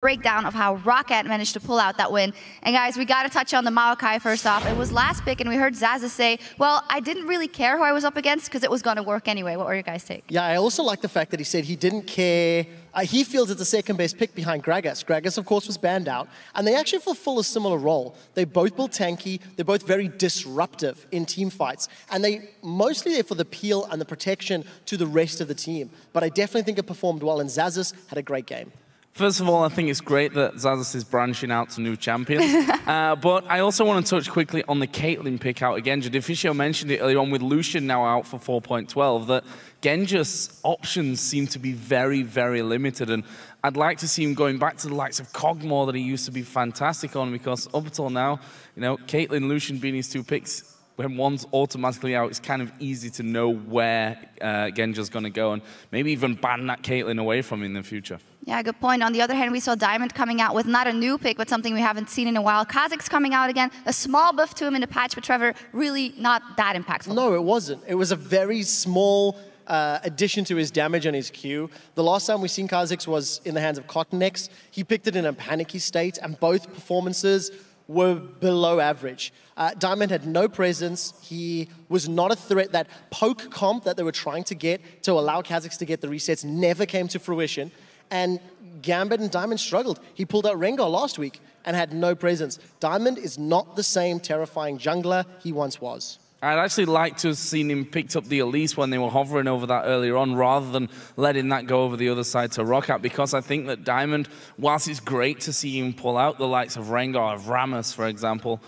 breakdown of how ROCCAT managed to pull out that win. And guys, we got to touch on the Maokai first off. It was last pick, and we heard Zaza say, well, I didn't really care who I was up against because it was going to work anyway. What were your guys' take? Yeah, I also like the fact that he said he didn't care. He feels it's the second best pick behind Gragas. Gragas, of course, was banned out, and they actually fulfill a similar role. They both build tanky, they're both very disruptive in team fights, and they mostly there for the peel and the protection to the rest of the team. But I definitely think it performed well, and Zazas had a great game. First of all, I think it's great that Zazas is branching out to new champions. But I also want to touch quickly on the Caitlyn pick out again. Deficio mentioned it earlier on with Lucian now out for 4.12, that Genja's options seem to be very, very limited. And I'd like to see him going back to the likes of Kog'Maw that he used to be fantastic on, because up until now, you know, Caitlyn, Lucian being his two picks, when one's automatically out, it's kind of easy to know where Genja's going to go, and maybe even ban that Caitlyn away from him in the future. Yeah, good point. On the other hand, we saw Diamond coming out with not a new pick, but something we haven't seen in a while. Kha'Zix's coming out again. A small buff to him in the patch, but Trevor, really not that impactful. No, it wasn't. It was a very small addition to his damage and his Q. The last time we seen Kha'Zix was in the hands of Cottonex. He picked it in a panicky state, and both performances were below average. Diamond had no presence. He was not a threat. That poke comp that they were trying to get to allow Kha'Zix to get the resets never came to fruition. And Gambit and Diamond struggled. He pulled out Rengar last week and had no presence. Diamond is not the same terrifying jungler he once was. I'd actually like to have seen him picked up the Elise when they were hovering over that earlier on, rather than letting that go over the other side to ROCCAT, because I think that Diamond, whilst it's great to see him pull out the likes of Rengar, of Rammus, for example,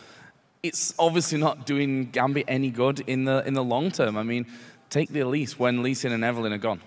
it's obviously not doing Gambit any good in the long term. I mean, take the Elise when Lee Sin and Evelynn are gone.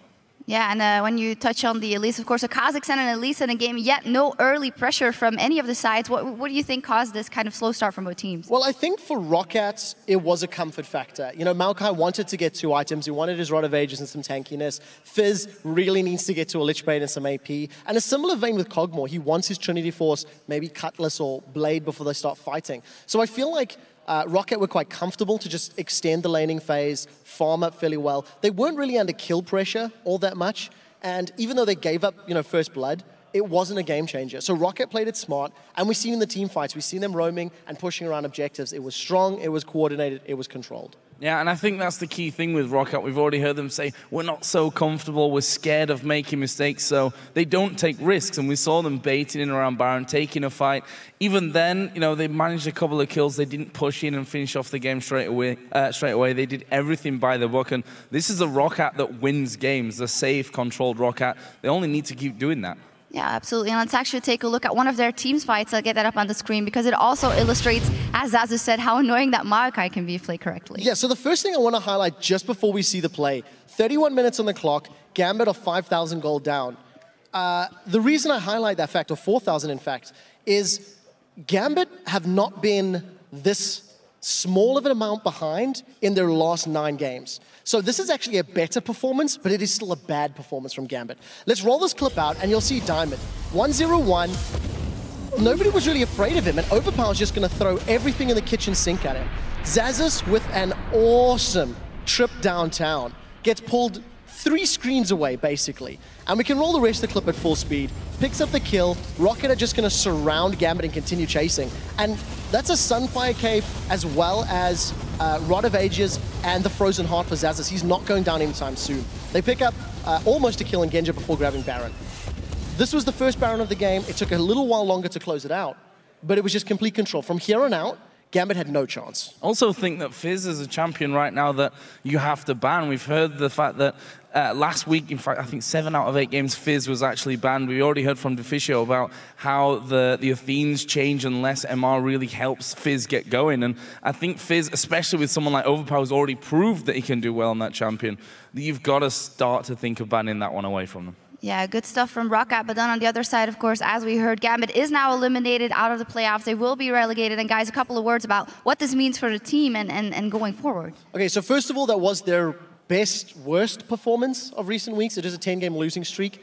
Yeah, and when you touch on the Elise, of course, a Kha'Zix and an Elise in a game, yet no early pressure from any of the sides. What do you think caused this kind of slow start from both teams? Well, I think for ROCCAT, it was a comfort factor. You know, Maokai wanted to get 2 items. He wanted his Rod of Ages and some tankiness. Fizz really needs to get to a Lich Bane and some AP. And a similar vein with Kog'Maw. He wants his Trinity Force, maybe Cutlass or Blade before they start fighting. So I feel like ROCCAT were quite comfortable to just extend the laning phase, farm up fairly well. They weren't really under kill pressure all that much, and even though they gave up, you know, first blood, it wasn't a game changer. So ROCCAT played it smart, and we've seen in the team fights, we've seen them roaming and pushing around objectives. It was strong, it was coordinated, it was controlled. Yeah, and I think that's the key thing with ROCCAT. We've already heard them say, we're not so comfortable, we're scared of making mistakes, so they don't take risks. And we saw them baiting in around Baron, taking a fight. Even then, you know, they managed a couple of kills. They didn't push in and finish off the game straight away. They did everything by the book. And this is a ROCCAT that wins games, the safe, controlled ROCCAT. They only need to keep doing that. Yeah, absolutely. And let's actually take a look at one of their team's fights. I'll get that up on the screen because it also illustrates, as Zazu said, how annoying that Maokai can be if played correctly. Yeah, so the first thing I want to highlight just before we see the play, 31 minutes on the clock, Gambit of 5,000 gold down. The reason I highlight that fact, or 4,000 in fact, is Gambit have not been this small of an amount behind in their last 9 games. So this is actually a better performance, but it is still a bad performance from Gambit. Let's roll this clip out and you'll see Diamond. 1-0-1. Nobody was really afraid of him, and Overpower's just going to throw everything in the kitchen sink at him. Zazas with an awesome trip downtown. Gets pulled 3 screens away, basically. And we can roll the rest of the clip at full speed. Picks up the kill. ROCCAT are just going to surround Gambit and continue chasing. And that's a Sunfire Cave as well as Rod of Ages and the Frozen Heart for Zazas. He's not going down anytime soon. They pick up almost a kill in Genja before grabbing Baron. This was the first Baron of the game. It took a little while longer to close it out, but it was just complete control. From here on out, Gambit had no chance. Also think that Fizz is a champion right now that you have to ban. We've heard the fact that last week, in fact, I think 7 out of 8 games, Fizz was actually banned. We already heard from Deficio about how the Athene's change and less MR really helps Fizz get going. And I think Fizz, especially with someone like Overpower, has already proved that he can do well on that champion. You've got to start to think of banning that one away from them. Yeah, good stuff from ROCCAT, but then on the other side, of course, as we heard, Gambit is now eliminated out of the playoffs. They will be relegated. And guys, a couple of words about what this means for the team and going forward. Okay, so first of all, that was their best, worst performance of recent weeks. It is a 10-game losing streak.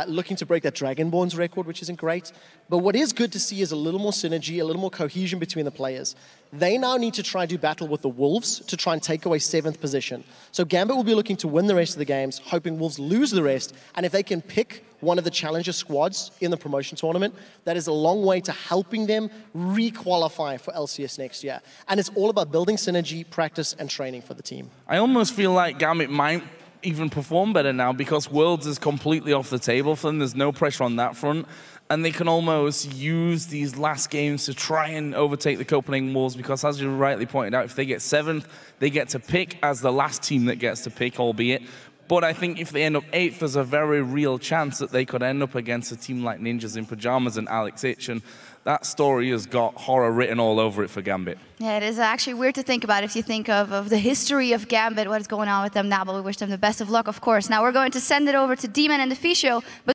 looking to break that Dragonborn's record, which isn't great. But what is good to see is a little more synergy, a little more cohesion between the players. They now need to try and do battle with the Wolves to try and take away 7th position. So Gambit will be looking to win the rest of the games, hoping Wolves lose the rest, and if they can pick one of the challenger squads in the promotion tournament, that is a long way to helping them re-qualify for LCS next year. And it's all about building synergy, practice, and training for the team. I almost feel like Gambit might even perform better now because Worlds is completely off the table for them. There's no pressure on that front. And they can almost use these last games to try and overtake the Copenhagen Wolves because, as you rightly pointed out, if they get 7th, they get to pick as the last team that gets to pick, albeit. But I think if they end up 8th, there's a very real chance that they could end up against a team like Ninjas in Pajamas and Alex Ich. And that story has got horror written all over it for Gambit. Yeah, it is actually weird to think about if you think of the history of Gambit, what is going on with them now, but we wish them the best of luck, of course. Now we're going to send it over to D-Man and the Fisho.